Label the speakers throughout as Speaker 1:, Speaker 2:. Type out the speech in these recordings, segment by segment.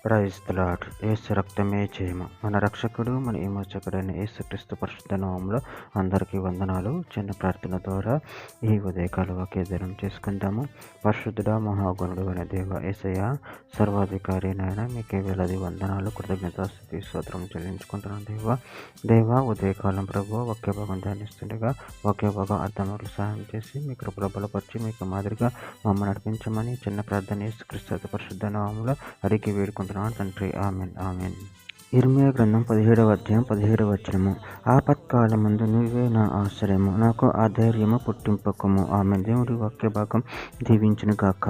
Speaker 1: Praise the lord. యేసు రక్తమే జయము. మన రక్షకుడు, మన విమోచకుడైన యేసుక్రీస్తు పరిశుద్ధ నామములో అందరికీ వందనాలు. చిన్న ప్రార్థన ద్వారా ఈ ఉదయకాల వాక్యధ్యానం చేసుకుందాము. పరిశుద్ధుడా, మహాగుణుడు అయిన దేవ యేసయ్య, సర్వాధికారి నాయన, మీకే వేలాది వందనాలు, కృతజ్ఞతాస్తుతి స్తోత్రం చెల్లించుకుంటున్నాను. దేవ ఉదయకాలం ప్రభు వాక్య భాగం ధ్యానిస్తుండగా వాక్య భాగం అర్థములు సహాయం చేసి మీ కృపలో బలపరిచి మీకు మాదిరిగా మమ్మల్ని నడిపించమని చిన్న ప్రార్థన యేసుక్రీస్తు పరిశుద్ధ నామములో అడిగి వేడుకుంటున్నాను తండ్రి. Amen amen. ఇర్మియా గ్రంథం 17వ అధ్యాయం 17వ వచనము. ఆపత్కాలమందు నువ్వే నా ఆశ్రయము, నాకు ఆధైర్యము పుట్టింపకము. ఆమెన్. దేవుడి వాక్య భాగం దీవించును గాక.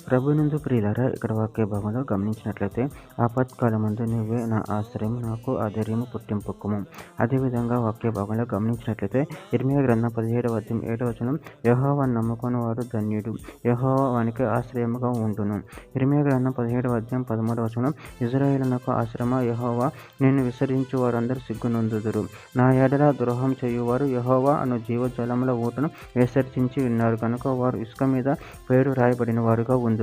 Speaker 1: ప్రభునందు ప్రియులారా, ఇక్కడ వాక్య భాగంలో గమనించినట్లయితే ఆపత్కాలమందు నువ్వే నా ఆశ్రయం, నాకు ఆధైర్యము పుట్టింపకము. అదేవిధంగా వాక్య భాగంలో గమనించినట్లయితే ఇర్మియా గ్రంథం 17వ అధ్యాయం 7వ వచనం, యెహోవాను నమ్ముకుని వాడు ధన్యుడు, యెహోవా వానికి ఆశ్రయముగా ఉండును. ఇర్మియా గ్రంథం 17వ అధ్యాయం 13వ వచనం, ఇశ్రాయేలునకు ఆశ్రయమా యెహోవా, నిన్ను విసరించు వారందరూ సిగ్గునొందుదురు. నా ఎడల ద్రోహం చేయువారు యెహోవా అను జీవజలముల ఊటను విసర్జించి ఉన్నారు కనుక వారు ఇసుక మీద పేరు రాయబడిన వారుగా ఉందురు.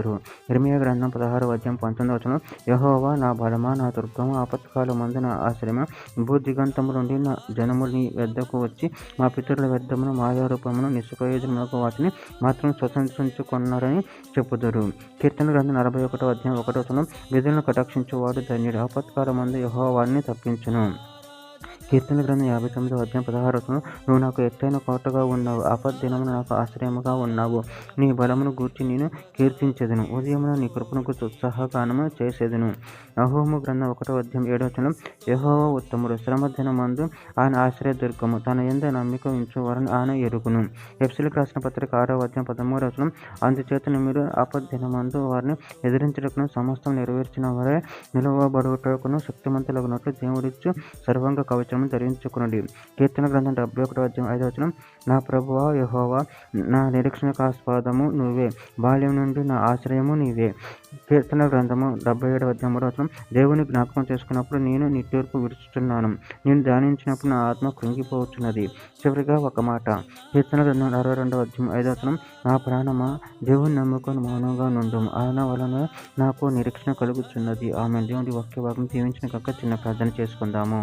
Speaker 1: ఇర్మియా గ్రంథం 16వ అధ్యాయం 19వ వచనం, యెహోవా నా బలమా, నా దుర్గము, ఆపత్కాలమందు నా ఆశ్రయమా, భూదిగంతముల నుండి నా జనములు నీ వద్దకు వచ్చి మా పితరుల వ్యర్థమును మాయారూపమును నిష్ప్రయోజనములకు వాటిని మాత్రం స్వతంత్రించుకున్నారని చెప్పుదురు. కీర్తన గ్రంథం 41వ అధ్యాయం 1వ వచనం, విధులను కటాక్షించువాడు ధన్యుడు, ఆపత్కాలమందు యెహోవా వారిని తప్పించును. కీర్తన గ్రంథం 59వ అధ్యాయం 16వ వచనం, నువ్వు నాకు ఎత్తైన కోటగా ఉన్నావు, ఆపద్దినమున నాకు ఆశ్రయముగా ఉన్నావు. నీ బలమును గూర్చి నేను కీర్తించెదను, ఉదయమున నీ కృపను గూర్చి ఉత్సాహగానము చేసేదను. నహూము గ్రంథం 1వ అధ్యాయం 7వ వచనం, యెహోవా ఉత్తముడు, శ్రమదినమందు ఆయన ఆశ్రయ దుర్గము, తన యందు నమ్మిక ఉంచువారని ఆయన ఎరుగును. ఎఫెసీయులకు రాసిన పత్రిక 6వ అధ్యాయం 13వ వచనం, అందుచేత మీరు ఆపద్దినమందు వారిని ఎదిరించుటకును సమస్తం నెరవేర్చిన వారే నిలువబడుటకును శక్తిమంతులగునట్లు దేవుడిచ్చు సర్వాంగ కవచము ధరించుకునండి. కీర్తన గ్రంథం 71వ అధ్యాయం 5వ వచనం, నా ప్రభువా యెహోవా, నా నిరీక్షణాస్పదము నువ్వే, బాల్యం నుండి నా ఆశ్రయము నీవే. కీర్తన గ్రంథము 77వ అధ్యాయం 3వ వచనం, దేవుని జ్ఞాపకం చేసుకున్నప్పుడు నేను నిట్టూర్పు విడుచుచున్నాను, నేను ధ్యానించినప్పుడు నా ఆత్మ కృంగిపోవచ్చున్నది. చివరిగా ఒక మాట, కీర్తన గ్రంథం 62వ అధ్యాయం 5వ వచనం, నా ప్రాణమా దేవుని నమ్ముకొని మౌనంగా నుండుము, ఆయన వలన నాకు నిరీక్షణ కలుగుచున్నది. ఆమె. దేవుడి వాక్య భాగం దీవించిన కాక చిన్న ప్రార్థన చేసుకుందాము.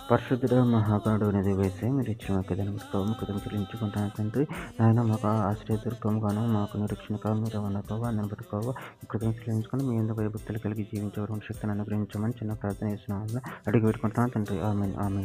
Speaker 1: పరిశుద్ధుడు, మహాగణుడు అనేది వేసే మీరు ఇచ్చిన ముఖ్యం చెల్లించుకుంటాను తండ్రి. నాయన మాకు ఆశ్రయ దుర్గముగాను మాకు నిరీక్షణగా మీరు అనుకోవా నిలబెట్టుకోవా కృతజ్ఞత చెల్లించుకొని మీ ఎందుకు భయభక్తులు కలిగి జీవించే శక్తిని అనుగ్రహించమని చిన్న ప్రార్థన చేస్తున్నాము అడిగి పెట్టుకుంటున్నాను తండ్రి. Amen amen.